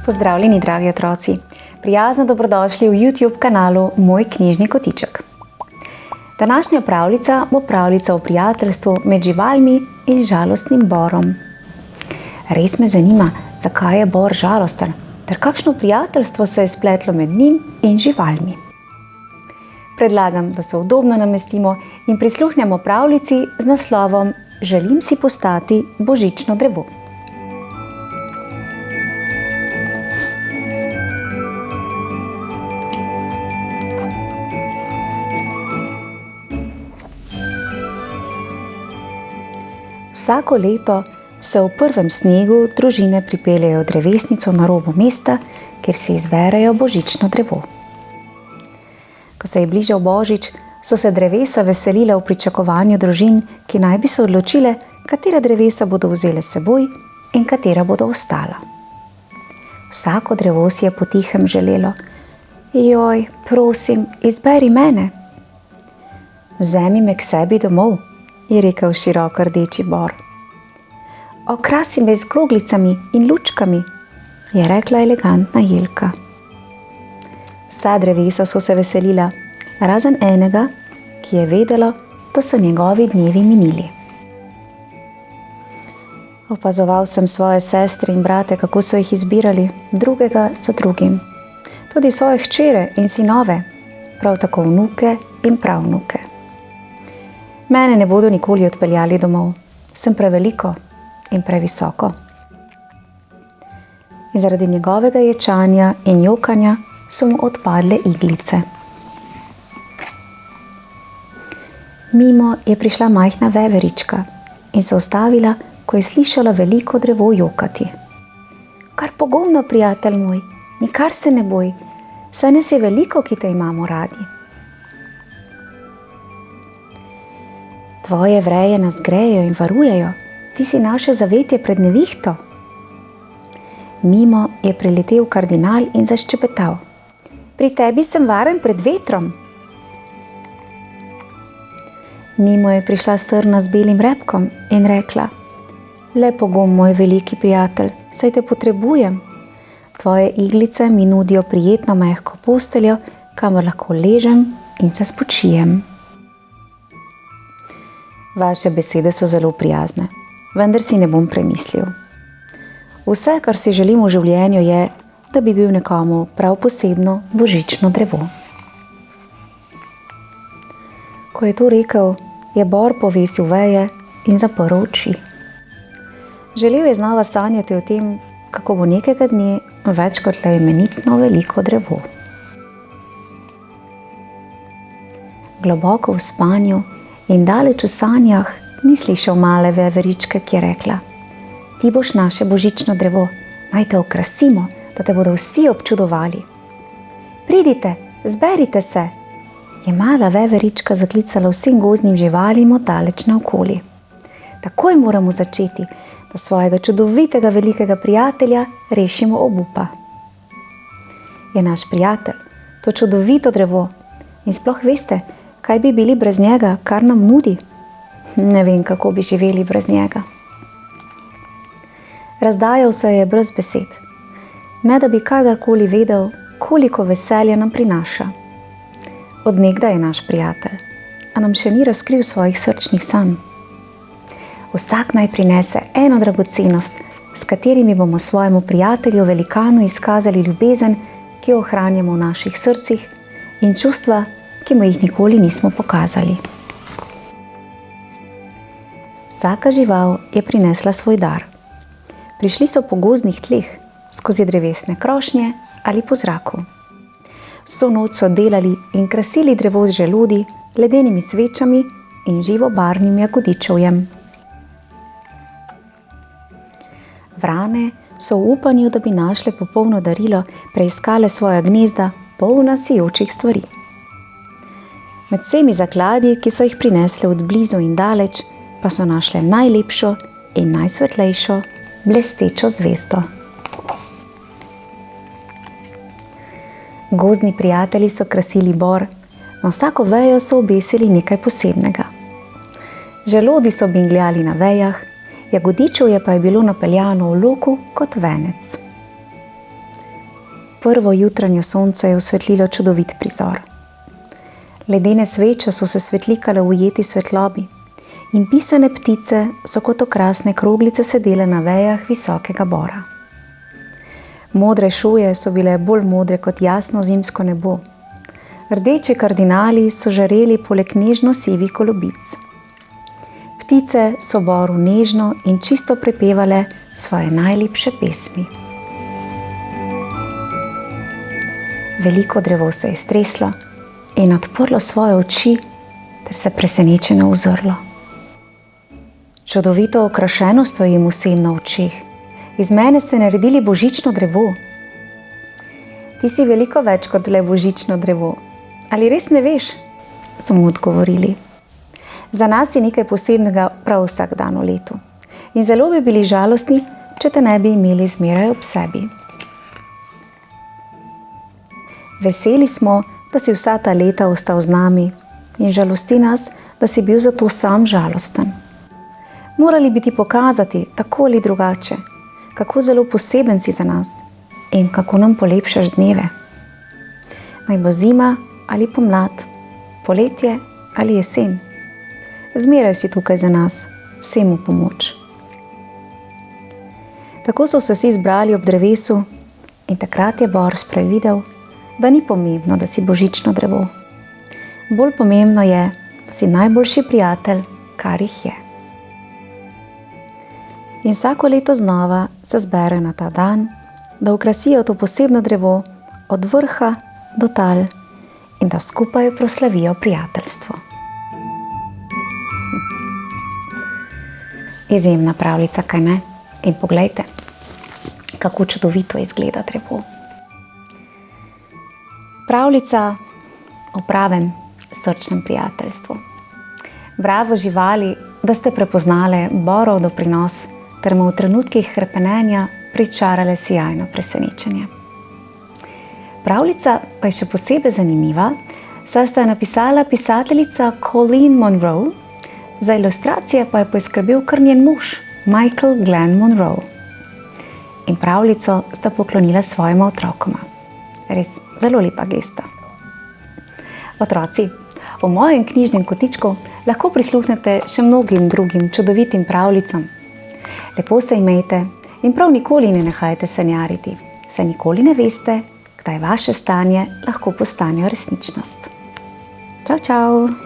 Pozdravljeni, dragi otroci! Prijazno dobrodošli v YouTube kanalu Moj knjižni kotiček. Današnja pravljica bo pravljica o prijateljstvu med živalmi in žalostnim borom. Res me zanima, zakaj je bor žalosten, ter kakšno prijateljstvo se je spletlo med njim in živalmi. Predlagam, da se udobno namestimo in prisluhnemo pravljici z naslovom Želim si postati božično drevo. Vsako leto se v prvem snegu družine pripeljejo v drevesnico na robu mesta, kjer si izberejo božično drevo. Ko se je bližal Božič, so se drevesa veselile v pričakovanju družin, ki naj bi se odločile, katera drevesa bodo vzele s seboj in katera bodo ostala. Vsako drevo si je potihem želelo: "Joj, prosim, izberi mene." "Vzemi me k sebi domov," je rekel široko rdeči bor. "Okrasi me z kroglicami in lučkami," je rekla elegantna jelka. Vsa drevesa so se veselila, razen enega, ki je vedelo, da so njegovi dnevi minili. Opazoval sem svoje sestre in brate, kako so jih izbirali, drugega za drugim. Tudi svoje hčere in sinove, prav tako vnuke in pravnuke. Mene ne bodo nikoli odpeljali domov, sem preveliko in previsoko. In zaradi njegovega ječanja in jokanja so mu odpadle iglice. Mimo je prišla majhna veverička in se ustavila, ko je slišala veliko drevo jokati. "Kar pogumno, prijatelj moj, nikar se ne boj, saj nas je veliko, ki te imamo radi. Tvoje vreje nas grejejo in varujejo, ti si naše zavetje pred nevihto." Mimo je priletel kardinal in zaščepetal: "Pri tebi sem varen pred vetrom." Mimo je prišla strna z belim repkom in rekla: "Le pogum, moj veliki prijatelj, saj te potrebujem. Tvoje iglice mi nudijo prijetno mehko posteljo, kamor lahko ležem in se spočijem." Vaše besede so zelo prijazne, vendar si ne bom premislil. Vse, kar si želim v življenju, je, da bi bil nekomu prav posebno božično drevo. Ko je to rekel, je bor povesil veje in zaprl oči. Želel je znova sanjati o tem, kako bo nekega dne več kot le imenitno veliko drevo. Globoko v spanju in daleč v sanjah ni slišal male veveričke, ki je rekla: "Ti boš naše božično drevo, naj te okrasimo, da te bodo vsi občudovali. Pridite, zberite se," je mala veverička zaklicala vsem gozdnim živalim od daleč naokoli. "Takoj moramo začeti, da svojega čudovitega velikega prijatelja rešimo obupa. Je naš prijatelj, to čudovito drevo, in sploh veste, kaj bi bili brez njega, kar nam nudi? Ne vem, kako bi živeli brez njega." Razdajal se je brez besed, ne da bi kadarkoli vedel, koliko veselja nam prinaša. Od nekdaj je naš prijatelj, a nam še ni razkril svojih srčnih sanj. Vsak naj prinese eno dragocenost, s katerimi bomo svojemu prijatelju velikanu izkazali ljubezen, ki jo ohranjamo v naših srcih, in čustva, ki mu jih nikoli nismo pokazali. Vsaka žival je prinesla svoj dar. Prišli so po gozdnih tleh, skozi drevesne krošnje ali po zraku. Vso noč so delali in krasili drevo z želodi, ledenimi svečami in živobarvnim jagodičevjem. Vrane so v upanju, da bi našle popolno darilo, preiskale svoja gnezda, polna sijočih stvari. Med vsemi zakladi, ki so jih prinesle od blizu in daleč, pa so našle najlepšo in najsvetlejšo blestečo zvezdo. Gozdni prijatelji so krasili bor, na vsako vejo so obesili nekaj posebnega. Želodi so bingljali na vejah, jagodičevje pa je bilo napeljano v loku kot venec. Prvo jutranje sonce je osvetlilo čudovit prizor. Ledene sveče so se svetlikale v ujeti svetlobi in pisane ptice so kot okrasne kroglice sedele na vejah visokega bora. Modre šuje so bile bolj modre kot jasno zimsko nebo. Rdeči kardinali so žareli poleg nežno sivih golobic. Ptice so boru nežno in čisto prepevale svoje najlepše pesmi. Veliko drevo se je streslo in odprlo svoje oči ter se presenečeno ozrlo. Čudovito okrašeno stojim vsem na očeh. Iz mene ste naredili božično drevo. Ti si veliko več kot le božično drevo. Ali res ne veš? So mu odgovorili. Za nas je nekaj posebnega prav vsak dan v letu. In zelo bi bili žalostni, če te ne bi imeli zmeraj ob sebi. Veseli smo, da si vsa ta leta ostal z nami in žalosti nas, da si bil zato sam žalosten. Morali bi ti pokazati, tako ali drugače, kako zelo poseben si za nas in kako nam polepšaš dneve. Naj bo zima ali pomlad, poletje ali jesen. Zmeraj si tukaj za nas, vsem v pomoč. Tako so se vsi zbrali ob drevesu in takrat je bor sprevidel, da ni pomembno, da si božično drevo. Bolj pomembno je, da si najboljši prijatelj, kar jih je. In vsako leto znova se zbere na ta dan, da okrasijo to posebno drevo od vrha do tal in da skupaj proslavijo prijateljstvo. Izjemna pravljica, kaj ne? In poglejte, kako čudovito izgleda drevo. Pravljica o pravem srčnem prijateljstvu. Bravo živali, da ste prepoznale borov doprinos ter mu v trenutkih hrepenenja pričarale sijajno presenečenje. Pravljica pa je še posebej zanimiva, saj sta jo napisala pisateljica Colleen Monroe, za ilustracije pa je poskrbel kar njen mož, Michael Glenn Monroe. In pravljico sta poklonila svojima otrokoma. Res zelo lepa gesta. Otroci, v mojem knjižnem kotičku lahko prisluhnete še mnogim drugim čudovitim pravljicam. Lepo se imejte in prav nikoli ne nehajte sanjariti, saj nikoli ne veste, kdaj vaše stanje lahko postane resničnost. Čau, čau!